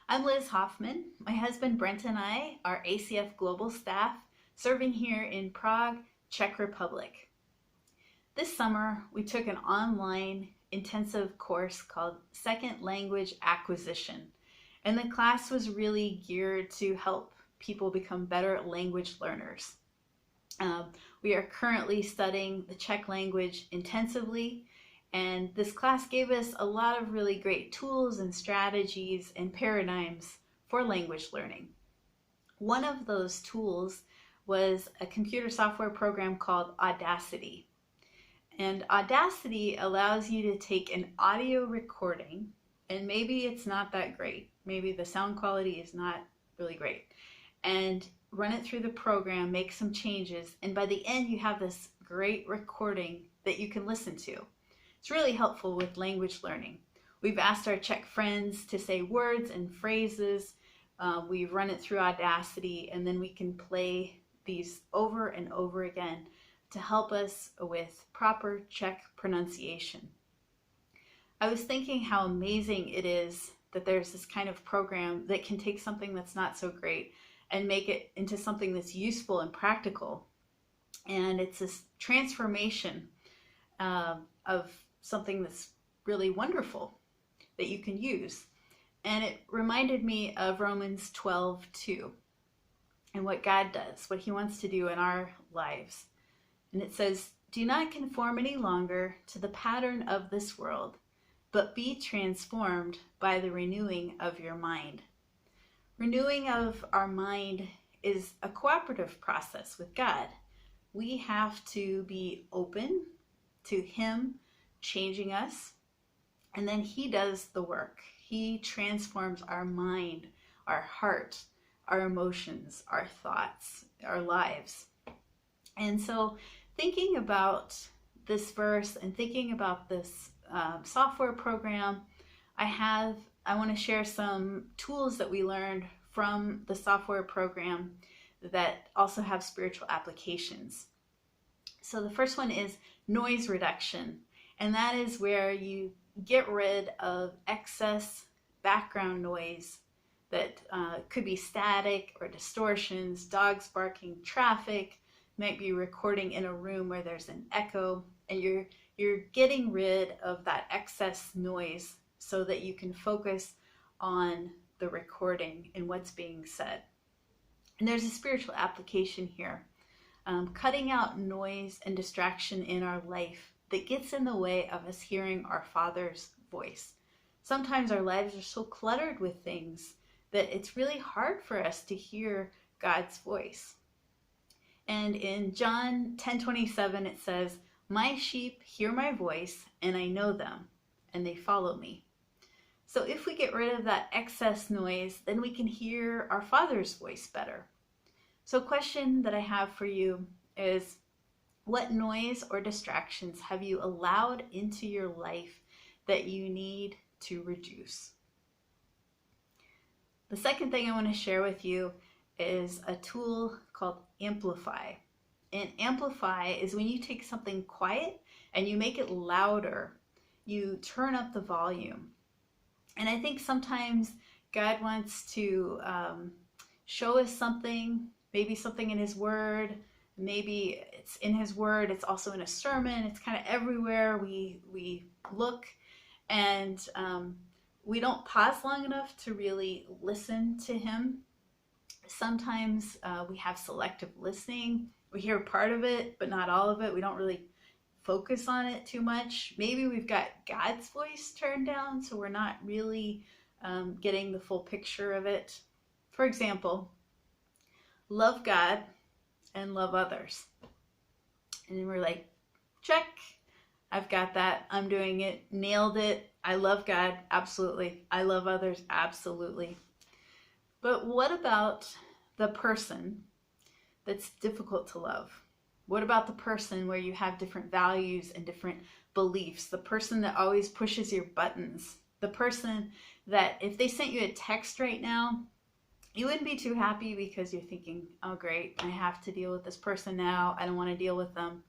I'm Liz Hoffman. My husband Brent and I are ACF Global staff serving here in Prague, Czech Republic. This summer, we took an online intensive course called Second Language Acquisition, and the class was really geared to help people become better language learners. We are currently studying the Czech language intensively, and this class gave us a lot of really great tools and strategies and paradigms for language learning. One of those tools was a computer software program called Audacity. And Audacity allows you to take an audio recording, and maybe it's not that great. Maybe the sound quality is not really great. And run it through the program, make some changes, and by the end you have this great recording that you can listen to. It's really helpful with language learning. We've asked our Czech friends to say words and phrases. We've run it through Audacity, and then we can play these over and over again to help us with proper Czech pronunciation. I was thinking how amazing it is that there's this kind of program that can take something that's not so great and make it into something that's useful and practical. And it's this transformation of something that's really wonderful that you can use. And it reminded me of Romans 12:2 and what God does, what he wants to do in our lives. And it says, "Do not conform any longer to the pattern of this world, but be transformed by the renewing of your mind." Renewing of our mind is a cooperative process with God. We have to be open to him changing us, and then he does the work. He transforms our mind, our heart, our emotions, our thoughts, our lives. And so thinking about this verse and thinking about this software program, I want to share some tools that we learned from the software program that also have spiritual applications. So the first one is noise reduction, and that is where you get rid of excess background noise that could be static or distortions, dogs barking, traffic, might be recording in a room where there's an echo, and you're getting rid of that excess noise so that you can focus on the recording and what's being said. And there's a spiritual application here. Cutting out noise and distraction in our life that gets in the way of us hearing our Father's voice. Sometimes our lives are so cluttered with things that it's really hard for us to hear God's voice. And in John 10:27 it says, "My sheep hear my voice, and I know them, and they follow me." So if we get rid of that excess noise, then we can hear our Father's voice better. So a question that I have for you is, what noise or distractions have you allowed into your life that you need to reduce? The second thing I want to share with you is a tool called Amplify. And Amplify is when you take something quiet and you make it louder. You turn up the volume. And I think sometimes God wants to show us something, maybe something in his word, maybe it's in his word, it's also in a sermon, it's kind of everywhere we look, and we don't pause long enough to really listen to him. Sometimes we have selective listening. We hear part of it, but not all of it. We don't really focus on it too much. Maybe we've got God's voice turned down, so we're not really getting the full picture of it. For example, love God and love others. And then we're like, check, I've got that, I'm doing it, nailed it. I love God, absolutely. I love others, absolutely. But what about the person that's difficult to love? What about the person where you have different values and different beliefs? The person that always pushes your buttons? The person that if they sent you a text right now, you wouldn't be too happy because you're thinking, oh great, I have to deal with this person now. I don't want to deal with them.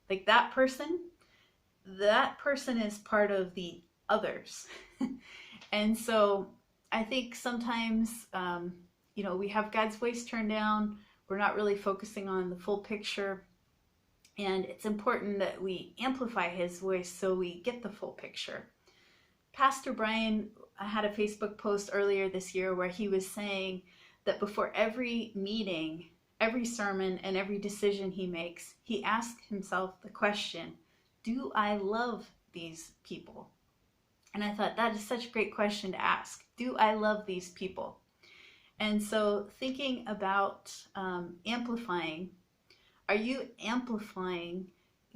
Like that person is part of the others. And so I think sometimes, we have God's voice turned down. We're not really focusing on the full picture. And it's important that we amplify his voice so we get the full picture. Pastor Brian had a Facebook post earlier this year where he was saying that before every meeting, every sermon, and every decision he makes, he asks himself the question, do I love these people? And I thought that is such a great question to ask. Do I love these people? And so thinking about amplifying, are you amplifying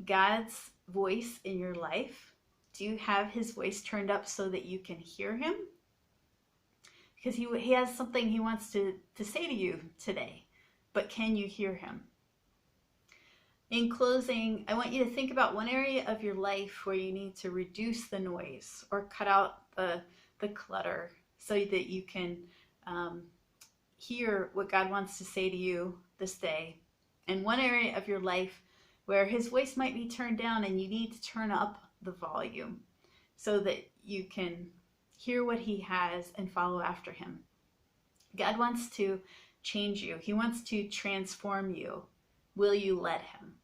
God's voice in your life? Do you have his voice turned up so that you can hear him? Because he has something he wants to say to you today, but can you hear him? In closing, I want you to think about one area of your life where you need to reduce the noise or cut out the clutter so that you can hear what God wants to say to you this day. And one area of your life where his voice might be turned down and you need to turn up the volume so that you can hear what he has and follow after him. God wants to change you. He wants to transform you. Will you let him?